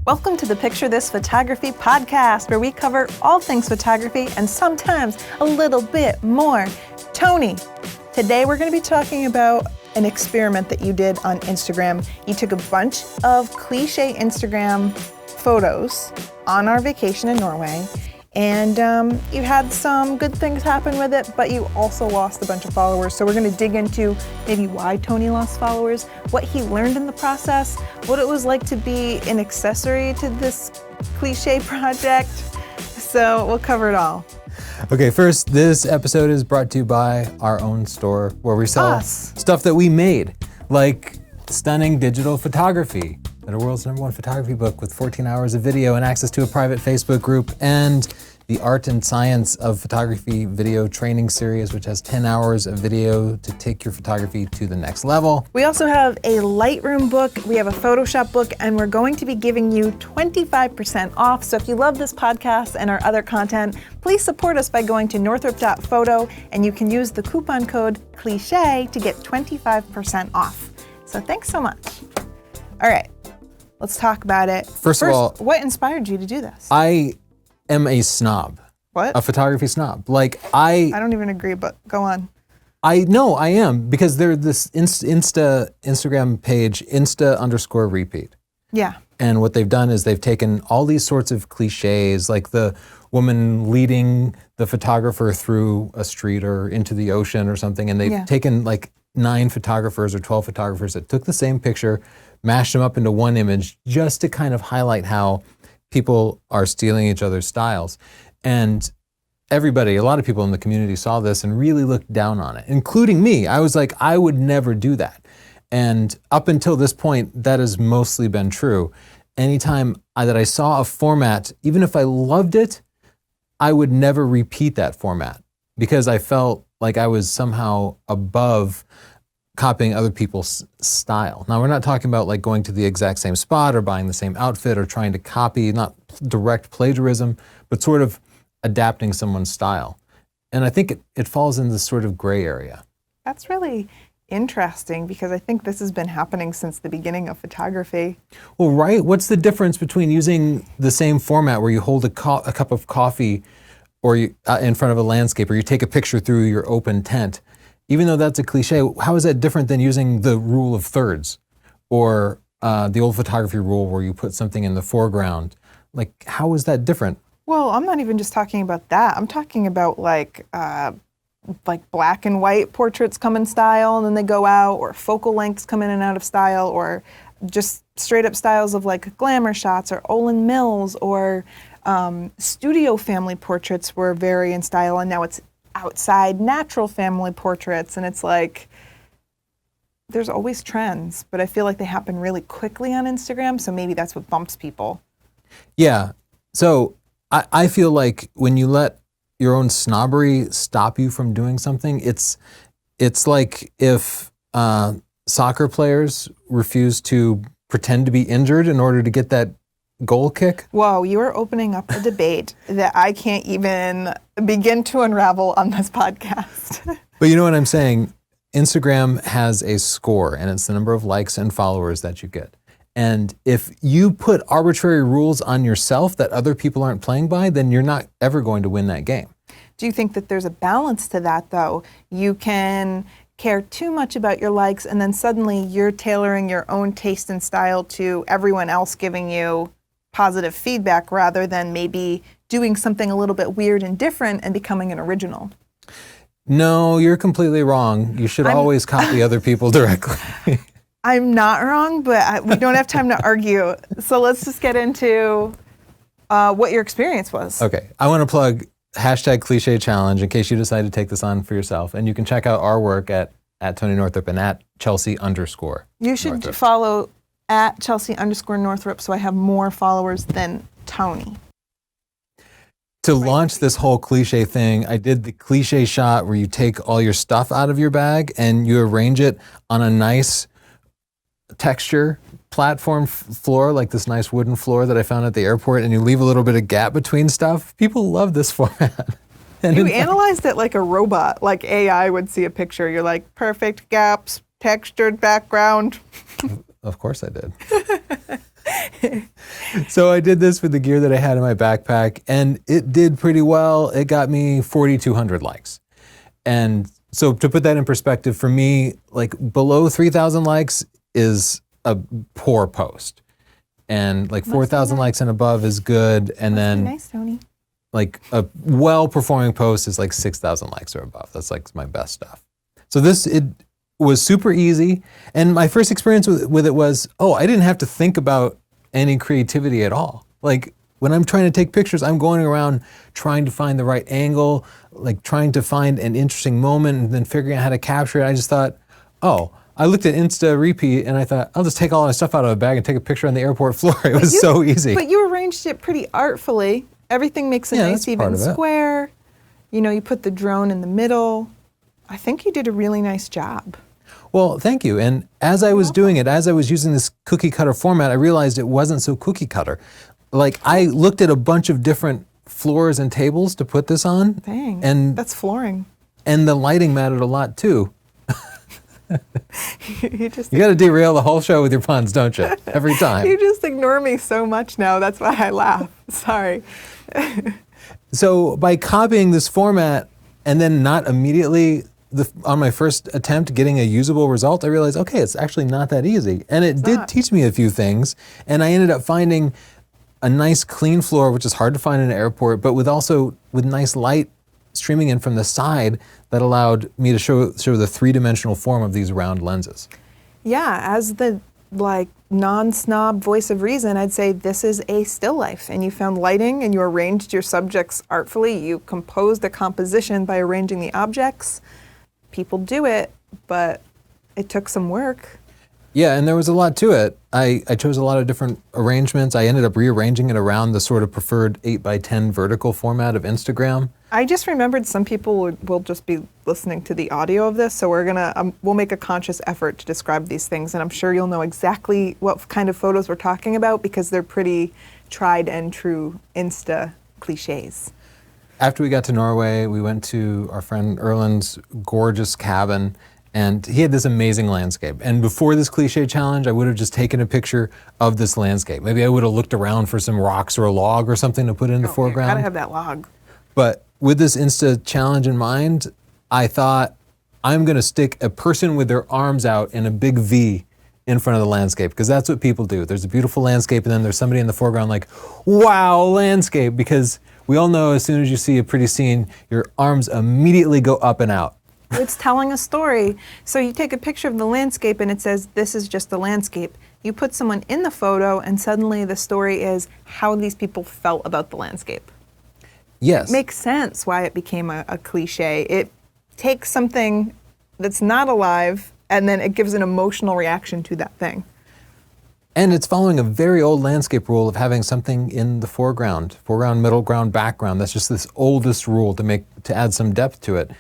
Welcome to the Picture This Photography podcast, where we cover all things photography and sometimes a little bit more. Tony, today we're going to be talking about an experiment that you did on Instagram. You took a bunch of cliche Instagram photos on our vacation in Norway, and you had some good things happen with it, but you also lost a bunch of followers. So we're going to dig into maybe why Tony lost followers, what he learned in the process, what it was like to be an accessory to this cliche project. So we'll cover it all. Okay, first, this episode is brought to you by our own store where we sell stuff that we made, like stunning digital photography, the world's #1 photography book with 14 hours of video and access to a private Facebook group, and the Art and Science of Photography video training series, which has 10 hours of video to take your photography to the next level. We also have a Lightroom book, we have a Photoshop book, and we're going to be giving you 25% off. So if you love this podcast and our other content, please support us by going to northrop.photo, and you can use the coupon code CLICHÉ to get 25% off. So thanks so much. All right, let's talk about it. First of all, what inspired you to do this? I am a snob. What? A photography snob. I don't even agree, but go on. I am, because there's this Instagram page, Insta_repeat. Yeah. And what they've done is they've taken all these sorts of cliches, like the woman leading the photographer through a street or into the ocean or something, and they've taken like 9 photographers or 12 photographers that took the same picture, mashed them up into one image just to kind of highlight how people are stealing each other's styles. And a lot of people in the community saw this and really looked down on it, including me. I was like, I would never do that. And up until this point, that has mostly been true. Anytime that I saw a format, even if I loved it, I would never repeat that format because I felt like I was somehow above copying other people's style. Now, we're not talking about like going to the exact same spot or buying the same outfit or trying to copy, not direct plagiarism, but sort of adapting someone's style. And I think it falls in this sort of gray area. That's really interesting because I think this has been happening since the beginning of photography. Well, right? What's the difference between using the same format where you hold a cup of coffee or in front of a landscape, or you take a picture through your open tent? Even though that's a cliche, how is that different than using the rule of thirds or the old photography rule where you put something in the foreground? Like, how is that different? Well, I'm not even just talking about that. I'm talking about like black and white portraits come in style and then they go out, or focal lengths come in and out of style, or just straight up styles of like glamour shots or Olin Mills, or studio family portraits were very in style, and now it's outside natural family portraits, and it's like there's always trends, but I feel like they happen really quickly on Instagram, so maybe that's what bumps people. Yeah. So I feel like when you let your own snobbery stop you from doing something, it's like if soccer players refuse to pretend to be injured in order to get that goal kick. Whoa, you are opening up a debate that I can't even begin to unravel on this podcast. But you know what I'm saying? Instagram has a score, and it's the number of likes and followers that you get. And if you put arbitrary rules on yourself that other people aren't playing by, then you're not ever going to win that game. Do you think that there's a balance to that, though? You can care too much about your likes, and then suddenly you're tailoring your own taste and style to everyone else giving you positive feedback rather than maybe doing something a little bit weird and different and becoming an original. No, you're completely wrong. You should always copy other people directly. I'm not wrong, but we don't have time to argue. So let's just get into what your experience was. Okay, I want to plug #Cliche Challenge in case you decide to take this on for yourself. And you can check out our work at Tony Northrop and at @Chelsea_. You should Northrop. follow at @Chelsea_Northrop so I have more followers than Tony. To launch this whole cliche thing, I did the cliche shot where you take all your stuff out of your bag and you arrange it on a nice texture platform floor, like this nice wooden floor that I found at the airport, and you leave a little bit of gap between stuff. People love this format. And you analyzed it like a robot, like AI would see a picture. You're like, perfect gaps, textured background. Of course I did. So I did this with the gear that I had in my backpack, and it did pretty well. It got me 4,200 likes. And so to put that in perspective, for me, like below 3,000 likes is a poor post. And like 4,000 likes and above is good. And then nice, Tony. Like a well-performing post is like 6,000 likes or above. That's like my best stuff. So it was super easy. And my first experience with it was, I didn't have to think about any creativity at all. Like when I'm trying to take pictures, I'm going around trying to find the right angle, like trying to find an interesting moment and then figuring out how to capture it. I just thought, I looked at Insta Repeat and I thought, I'll just take all my stuff out of a bag and take a picture on the airport floor. It was so easy. But you arranged it pretty artfully. Everything makes a nice even square. You know, you put the drone in the middle. I think you did a really nice job. Well, thank you. And as I was doing it, as I was using this cookie cutter format, I realized it wasn't so cookie cutter. Like I looked at a bunch of different floors and tables to put this on. Dang, and that's flooring. And the lighting mattered a lot too. You got to derail the whole show with your puns, don't you? Every time. You just ignore me so much now. That's why I laugh. Sorry. So by copying this format and then not immediately on my first attempt getting a usable result, I realized, okay, it's actually not that easy. And it did teach me a few things. And I ended up finding a nice clean floor, which is hard to find in an airport, but with nice light streaming in from the side that allowed me to show the three-dimensional form of these round lenses. Yeah, as the non-snob voice of reason, I'd say this is a still life. And you found lighting and you arranged your subjects artfully. You composed a composition by arranging the objects. People do it, but it took some work. Yeah, and there was a lot to it. I chose a lot of different arrangements. I ended up rearranging it around the sort of preferred 8x10 vertical format of Instagram. I just remembered some people will just be listening to the audio of this, so we'll make a conscious effort to describe these things, and I'm sure you'll know exactly what kind of photos we're talking about because they're pretty tried and true Insta cliches. After we got to Norway, we went to our friend Erland's gorgeous cabin, and he had this amazing landscape. And before this cliche challenge, I would have just taken a picture of this landscape. Maybe I would have looked around for some rocks or a log or something to put in the foreground. Gotta have that log. But with this Insta challenge in mind, I thought I'm gonna stick a person with their arms out in a big V in front of the landscape, because that's what people do. There's a beautiful landscape and then there's somebody in the foreground like, wow, landscape, because we all know as soon as you see a pretty scene, your arms immediately go up and out. It's telling a story. So you take a picture of the landscape and it says, this is just a landscape. You put someone in the photo and suddenly the story is how these people felt about the landscape. Yes. It makes sense why it became a cliche. It takes something that's not alive and then it gives an emotional reaction to that thing. And it's following a very old landscape rule of having something in the foreground, middle ground, background. That's just this oldest rule to add some depth to it.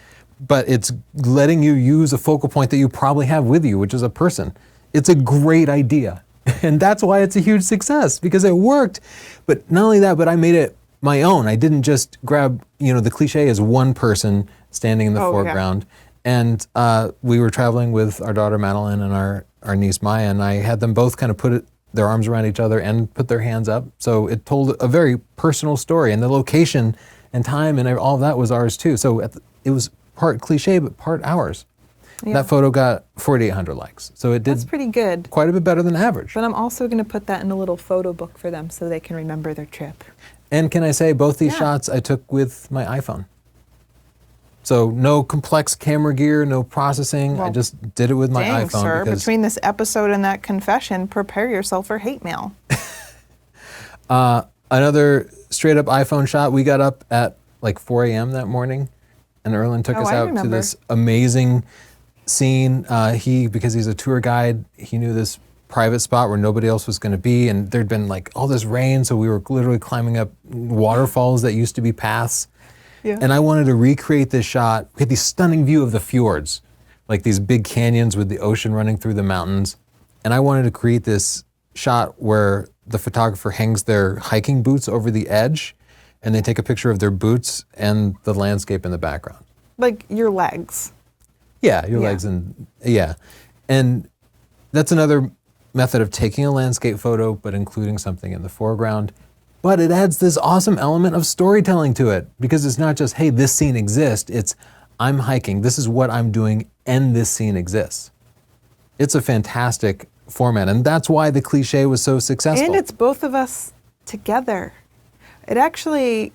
But it's letting you use a focal point that you probably have with you, which is a person. It's a great idea. And that's why it's a huge success, because it worked. But not only that, but I made it my own. I didn't just grab, the cliche as one person standing in the foreground. Yeah. And we were traveling with our daughter Madeline and our niece Maya, and I had them both kind of put their arms around each other and put their hands up. So it told a very personal story, and the location and time and all of that was ours too. So it was part cliche, but part ours. Yeah. That photo got 4,800 likes. So it did. That's pretty good. Quite a bit better than average. But I'm also going to put that in a little photo book for them so they can remember their trip. And can I say, both these shots I took with my iPhone. So no complex camera gear, no processing. I just did it with my iPhone. Sir, between this episode and that confession, prepare yourself for hate mail. Another straight up iPhone shot. We got up at like 4 a.m. that morning, and Erland took us out to this amazing scene. Because he's a tour guide, he knew this private spot where nobody else was going to be, and there'd been like all this rain, so we were literally climbing up waterfalls that used to be paths. Yeah. And I wanted to recreate this shot. We had this stunning view of the fjords, like these big canyons with the ocean running through the mountains. And I wanted to create this shot where the photographer hangs their hiking boots over the edge, and they take a picture of their boots and the landscape in the background. Like your legs. Yeah, your legs and And that's another method of taking a landscape photo, but including something in the foreground. But it adds this awesome element of storytelling to it, because it's not just, hey, this scene exists. It's, I'm hiking, this is what I'm doing, and this scene exists. It's a fantastic format, and that's why the Cliche was so successful. And it's both of us together. It actually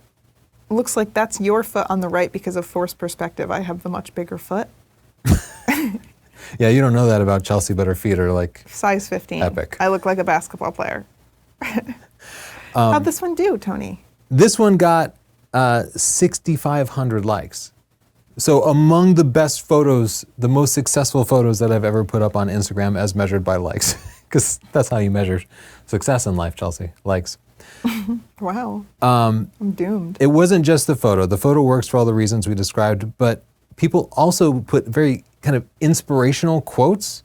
looks like that's your foot on the right because of forced perspective. I have the much bigger foot. Yeah, you don't know that about Chelsea, but her feet are like size 15. Epic. I look like a basketball player. How'd this one do, Tony? This one got 6,500 likes. So among the best photos, the most successful photos that I've ever put up on Instagram as measured by likes, because that's how you measure success in life, Chelsea, likes. Wow, I'm doomed. It wasn't just the photo. The photo works for all the reasons we described, but people also put very kind of inspirational quotes.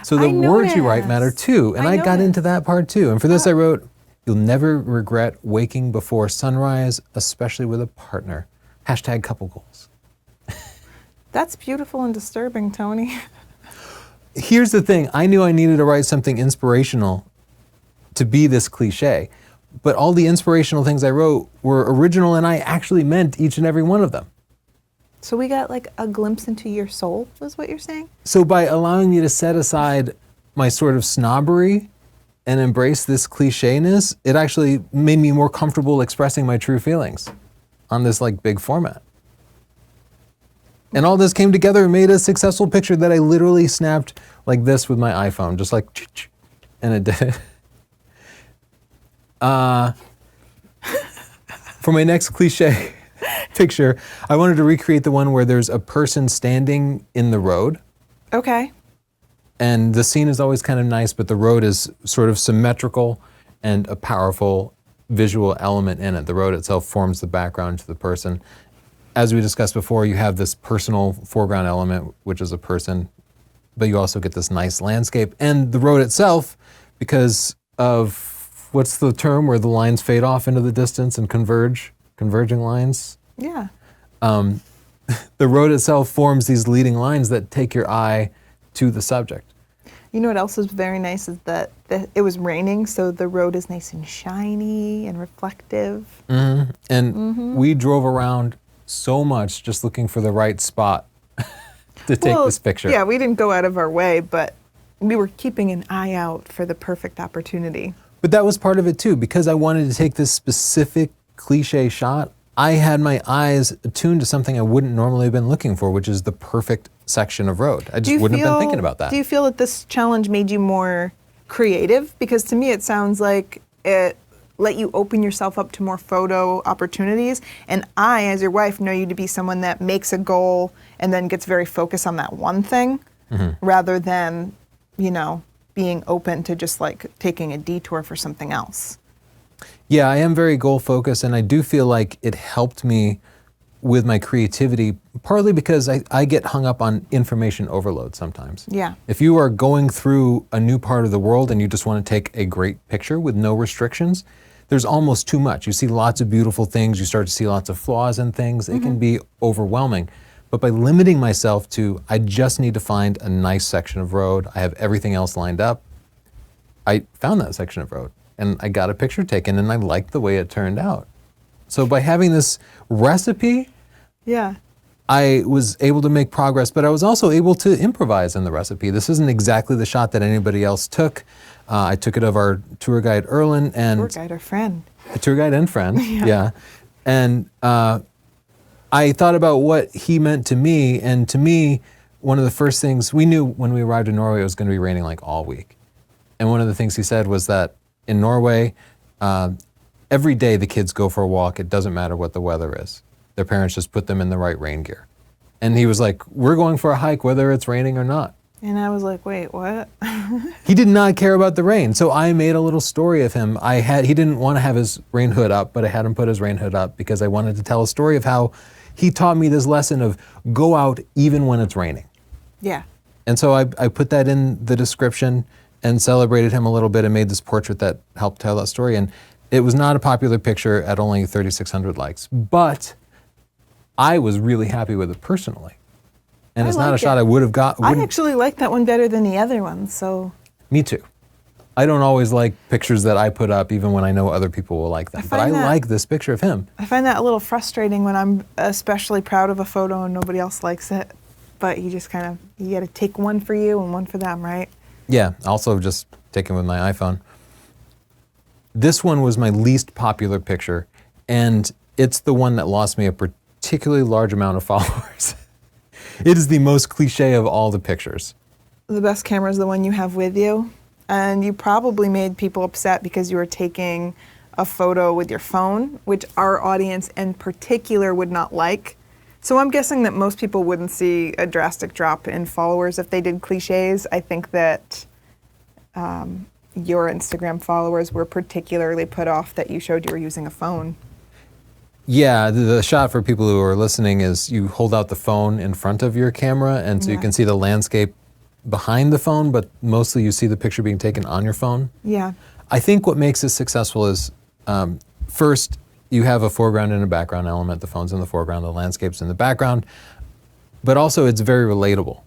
So the words you write matter too. And I got into that part too. And for this I wrote, you'll never regret waking before sunrise, especially with a partner. Hashtag couple goals. That's beautiful and disturbing, Tony. Here's the thing. I knew I needed to write something inspirational to be this cliche. But all the inspirational things I wrote were original, and I actually meant each and every one of them. So we got like a glimpse into your soul, is what you're saying? So by allowing me to set aside my sort of snobbery and embrace this clichéness, it actually made me more comfortable expressing my true feelings on this like big format. And all this came together and made a successful picture that I literally snapped like this with my iPhone, just like, and it did it. For my next cliche picture, I wanted to recreate the one where there's a person standing in the road. Okay. And the scene is always kind of nice, but the road is sort of symmetrical and a powerful visual element in it. The road itself forms the background to the person. As we discussed before, you have this personal foreground element, which is a person, but you also get this nice landscape. And the road itself, because of what's the term where the lines fade off into the distance and converging lines? Yeah. The road itself forms these leading lines that take your eye to the subject. You know what else is very nice is that it was raining, so the road is nice and shiny and reflective. Mm-hmm. And we drove around so much just looking for the right spot to take this picture. Yeah, we didn't go out of our way, but we were keeping an eye out for the perfect opportunity. But that was part of it too, because I wanted to take this specific cliche shot. I had my eyes attuned to something I wouldn't normally have been looking for, which is the perfect section of road. I just wouldn't have been thinking about that. Do you feel that this challenge made you more creative? Because to me it sounds like it let you open yourself up to more photo opportunities. And I, as your wife, know you to be someone that makes a goal and then gets very focused on that one thing, rather than, you know, being open to just like taking a detour for something else. Yeah, I am very goal focused, and I do feel like it helped me with my creativity, partly because I get hung up on information overload sometimes. Yeah. If you are going through a new part of the world and you just want to take a great picture with no restrictions, there's almost too much. You see lots of beautiful things, you start to see lots of flaws in things, it can be overwhelming. But by limiting myself to, I just need to find a nice section of road, I have everything else lined up, I found that section of road. And I got a picture taken, and I liked the way it turned out. So by having this recipe, I was able to make progress, but I was also able to improvise in the recipe. This isn't exactly the shot that anybody else took. I took it of our tour guide, Erlen, and... Tour guide or friend. A tour guide and friend, yeah. And I thought about what he meant to me, and to me, one of the first things, we knew when we arrived in Norway it was going to be raining like all week. And one of the things he said was that in Norway, every day the kids go for a walk, it doesn't matter what the weather is. Their parents just put them in the right rain gear. And he was like, we're going for a hike whether it's raining or not. And I was like, wait, what? He did not care about the rain. So I made a little story of him. He didn't want to have his rain hood up, but I had him put his rain hood up because I wanted to tell a story of how he taught me this lesson of go out even when it's raining. Yeah. And so I put that in the description and celebrated him a little bit and made this portrait that helped tell that story. And it was not a popular picture at only 3,600 likes, but I was really happy with it personally. And it's not a shot I would have got. I actually like that one better than the other one, so. Me too. I don't always like pictures that I put up, even when I know other people will like them. But I like this picture of him. I find that a little frustrating when I'm especially proud of a photo and nobody else likes it. But you just kind of, you got to take one for you and one for them, right? Yeah, also just taken with my iPhone. This one was my least popular picture, and it's the one that lost me a particularly large amount of followers. It is the most cliche of all the pictures. The best camera is the one you have with you. And you probably made people upset because you were taking a photo with your phone, which our audience in particular would not like. So I'm guessing that most people wouldn't see a drastic drop in followers if they did cliches. I think that your Instagram followers were particularly put off that you showed you were using a phone. Yeah, the shot for people who are listening is you hold out the phone in front of your camera, and so you can see the landscape behind the phone, but mostly you see the picture being taken on your phone. Yeah. I think what makes this successful is, first, you have a foreground and a background element. The phone's in the foreground, the landscape's in the background, but also it's very relatable.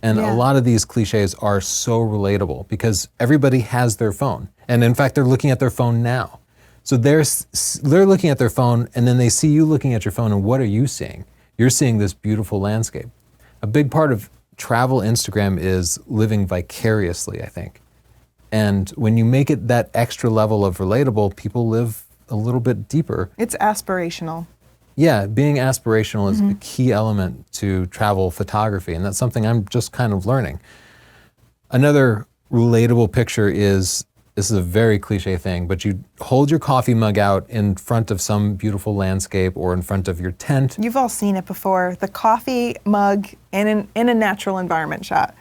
And a lot of these cliches are so relatable because everybody has their phone. And in fact, they're looking at their phone now. So they're looking at their phone, and then they see you looking at your phone, and what are you seeing? You're seeing this beautiful landscape. A big part of travel Instagram is living vicariously, I think. And when you make it that extra level of relatable, people live a little bit deeper. It's aspirational. Yeah, being aspirational is a key element to travel photography, and that's something I'm just kind of learning. Another relatable picture is, this is a very cliche thing, but you hold your coffee mug out in front of some beautiful landscape or in front of your tent. You've all seen it before, the coffee mug in a natural environment shot.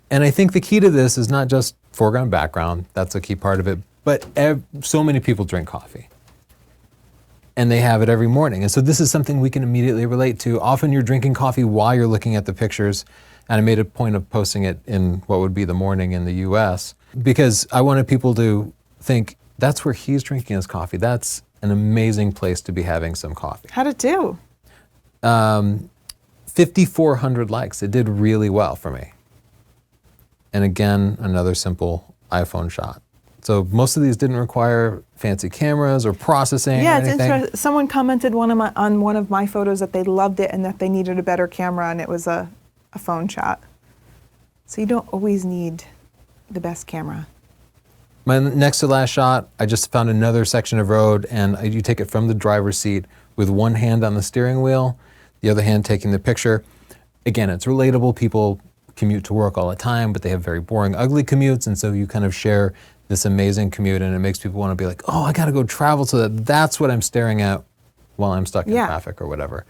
And I think the key to this is not just foreground, background, that's a key part of it, but so many people drink coffee. And they have it every morning. And so this is something we can immediately relate to. Often you're drinking coffee while you're looking at the pictures. And I made a point of posting it in what would be the morning in the US, because I wanted people to think, that's where he's drinking his coffee. That's an amazing place to be having some coffee. How'd it do? 5,400 likes. It did really well for me. And again, another simple iPhone shot. So most of these didn't require fancy cameras or processing or anything. It's interesting. Someone commented on one of my photos that they loved it and that they needed a better camera, and it was a phone shot. So you don't always need the best camera. My next to last shot, I just found another section of road, and you take it from the driver's seat with one hand on the steering wheel, the other hand taking the picture. Again, it's relatable. People commute to work all the time, but they have very boring, ugly commutes, and so you kind of share this amazing commute, and it makes people want to be like, oh, I got to go travel so that's what I'm staring at while I'm stuck in traffic or whatever.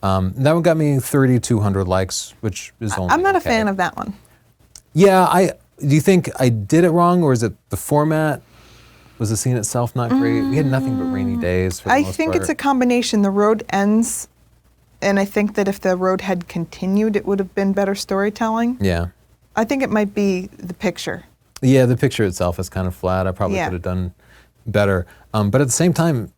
That one got me 3,200 likes, which is only I'm not a fan of that one. Yeah, do you think I did it wrong, or is it the format? Was the scene itself not great? We had nothing but rainy days for the most part. It's a combination. The road ends, and I think that if the road had continued, it would have been better storytelling. Yeah. I think it might be the picture. Yeah, the picture itself is kind of flat. I probably could have done better. But at the same time,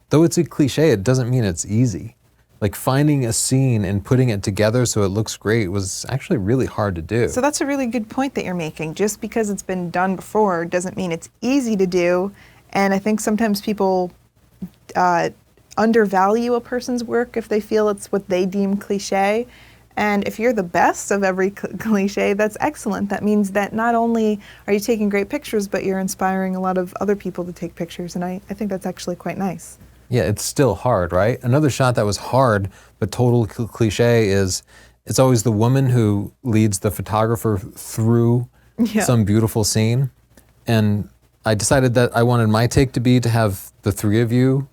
though it's a cliche, it doesn't mean it's easy. Like finding a scene and putting it together so it looks great was actually really hard to do. So that's a really good point that you're making. Just because it's been done before doesn't mean it's easy to do. And I think sometimes people undervalue a person's work if they feel it's what they deem cliche. And if you're the best of every cliche, that's excellent. That means that not only are you taking great pictures, but you're inspiring a lot of other people to take pictures. And I think that's actually quite nice. Yeah, it's still hard, right? Another shot that was hard, but total cliche is, it's always the woman who leads the photographer through some beautiful scene. And I decided that I wanted my take to be to have the three of you,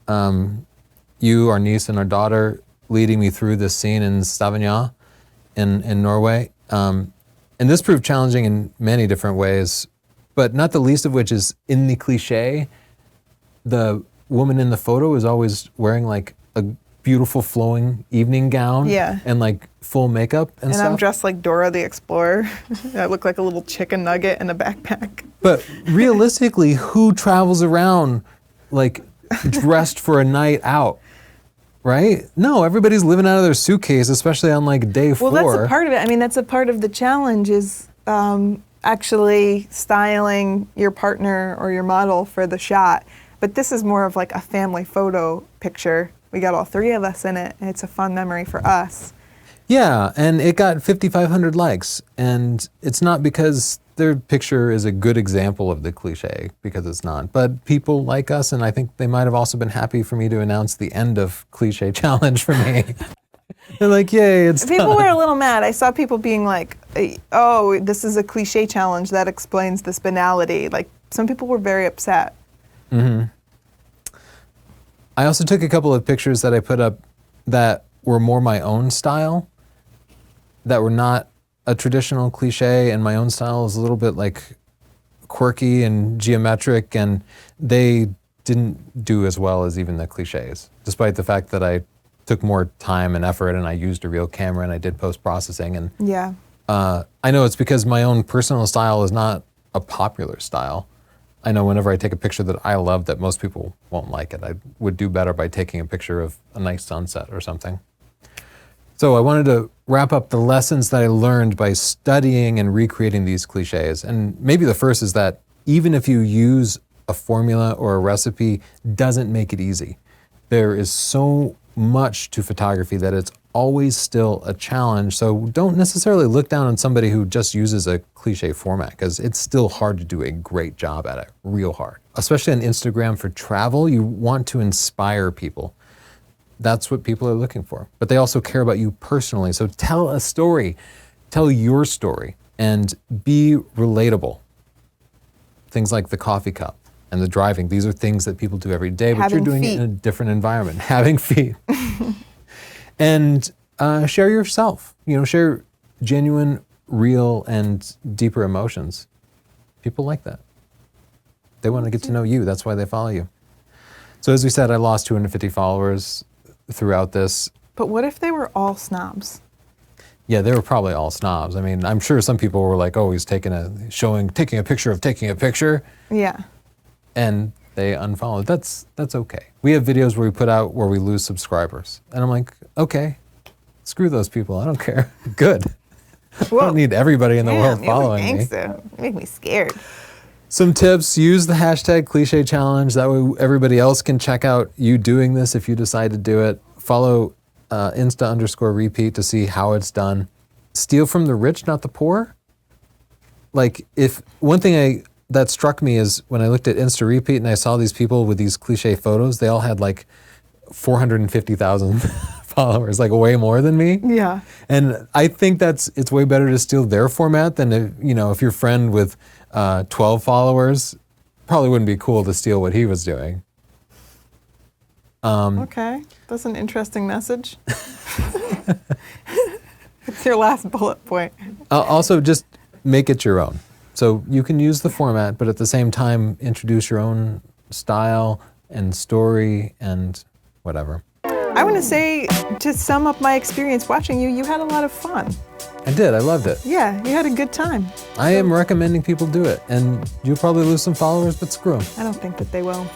you, our niece, and our daughter, leading me through this scene in Stavanger in Norway. And this proved challenging in many different ways, but not the least of which is in the cliche, the woman in the photo is always wearing like a beautiful flowing evening gown and like full makeup and stuff. And I'm dressed like Dora the Explorer. I look like a little chicken nugget in a backpack. But realistically, who travels around like dressed for a night out? Right? No, everybody's living out of their suitcase, especially on like day 4. Well, that's a part of it. I mean, that's a part of the challenge is actually styling your partner or your model for the shot. But this is more of like a family photo picture. We got all three of us in it, and it's a fun memory for us. Yeah, and it got 5,500 likes, and it's not because their picture is a good example of the cliche, because it's not, but people like us, and I think they might have also been happy for me to announce the end of Cliche Challenge for me. They're like, yay, it's People done. were a little mad. I saw people being like, oh, this is a cliche challenge that explains this banality. Like, some people were very upset. Mm-hmm. I also took a couple of pictures that I put up that were more my own style, that were not a traditional cliche, and my own style is a little bit like quirky and geometric, and they didn't do as well as even the cliches, despite the fact that I took more time and effort and I used a real camera and I did post-processing. And Yeah. I know it's because my own personal style is not a popular style. I know whenever I take a picture that I love that most people won't like it. I would do better by taking a picture of a nice sunset or something. So I wanted to wrap up the lessons that I learned by studying and recreating these cliches. And maybe the first is that even if you use a formula or a recipe, doesn't make it easy. There is so much to photography that it's always still a challenge. So don't necessarily look down on somebody who just uses a cliche format, because it's still hard to do a great job at it, real hard. Especially on Instagram for travel, you want to inspire people. That's what people are looking for. But they also care about you personally. So tell a story, tell your story, and be relatable. Things like the coffee cup and the driving, these are things that people do every day, but you're doing it in a different environment. Having feet. And share yourself, share genuine, real, and deeper emotions. People like that. They want to get to know you. That's why they follow you. So as we said, I lost 250 followers throughout this. But what if they were all snobs? Yeah, they were probably all snobs. I mean, I'm sure some people were like, oh, he's taking a picture of taking a picture. Yeah. And they unfollowed. That's okay. We have videos where we put out where we lose subscribers. And I'm like, okay, screw those people. I don't care. Good. Whoa. I don't need everybody in the world following me. So. You make me scared. Some tips: use the hashtag Cliche Challenge. That way everybody else can check out you doing this if you decide to do it. Follow Insta_repeat to see how it's done. Steal from the rich, not the poor. Like, if one thing that struck me is when I looked at Insta Repeat and I saw these people with these cliche photos, they all had like 450,000 followers, like way more than me. Yeah. And I think it's way better to steal their format than if your friend with 12 followers, probably wouldn't be cool to steal what he was doing. Okay, that's an interesting message. It's your last bullet point. Also, just make it your own. So you can use the format, but at the same time, introduce your own style and story and whatever. I want to say, to sum up my experience watching you, you had a lot of fun. I did. I loved it. Yeah, you had a good time. I am recommending people do it. And you'll probably lose some followers, but screw them. I don't think that they will.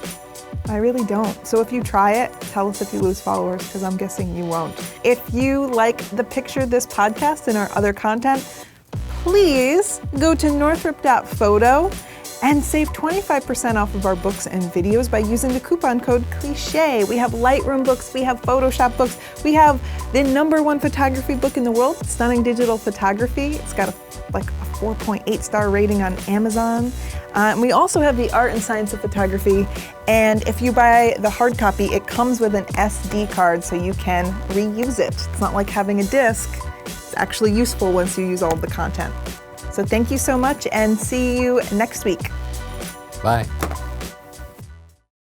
I really don't. So if you try it, tell us if you lose followers, because I'm guessing you won't. If you like the picture of this podcast and our other content, please go to northrop.photo and save 25% off of our books and videos by using the coupon code CLICHÉ. We have Lightroom books, we have Photoshop books, we have the #1 photography book in the world, Stunning Digital Photography. It's got a 4.8 star rating on Amazon. And we also have the Art and Science of Photography. And if you buy the hard copy, it comes with an SD card so you can reuse it. It's not like having a disc. It's actually useful once you use all of the content. So thank you so much, and see you next week. Bye.